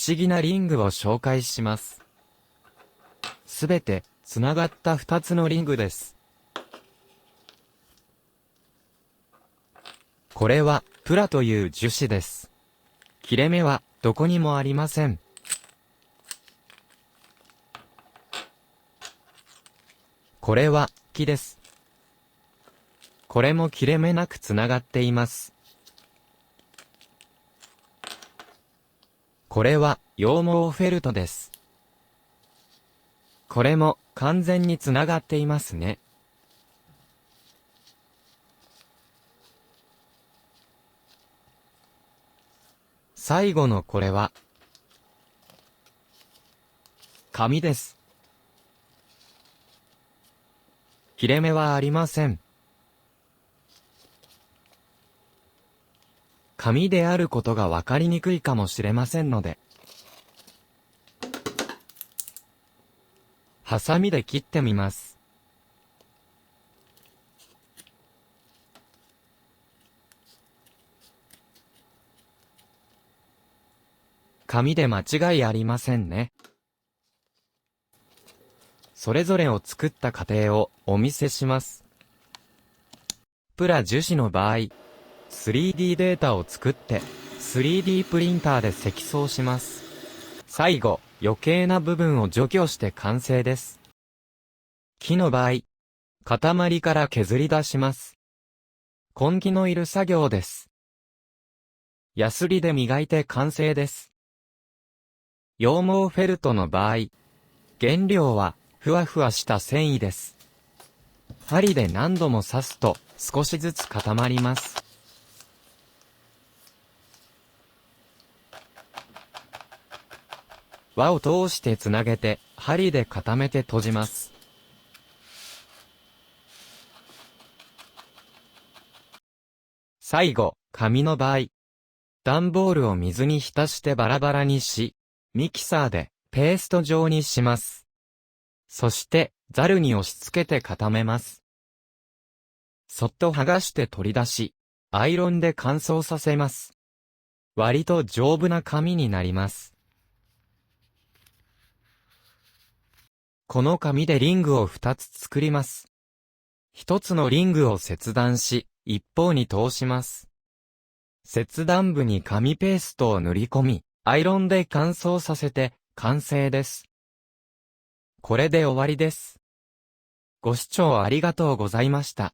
思議なリングを紹介します。すべて、つながった2つのリングです。これは、プラという樹脂です。切れ目は、どこにもありません。これは、木です。これも切れ目なくつながっています。これは、羊毛フェルトです。これも、完全につながっていますね。最後のこれは、紙です。切れ目はありません。紙であることがわかりにくいかもしれませんので、ハサミで切ってみます。紙で間違いありませんね。それぞれを作った過程をお見せします。プラ樹脂の場合、3D データを作って 3D プリンターで積層します。最後、余計な部分を除去して完成です。木の場合、塊から削り出します。根気のいる作業です。ヤスリで磨いて完成です。羊毛フェルトの場合、原料はふわふわした繊維です。針で何度も刺すと少しずつ固まります。輪を通してつなげて針で固めて閉じます。最後、紙の場合、段ボールを水に浸してバラバラにし、ミキサーでペースト状にします。そして、ザルに押し付けて固めます。そっと剥がして取り出し、アイロンで乾燥させます。割と丈夫な紙になります。この紙でリングを2つ作ります。1つのリングを切断し、一方に通します。切断部に紙ペーストを塗り込み、アイロンで乾燥させて完成です。これで終わりです。ご視聴ありがとうございました。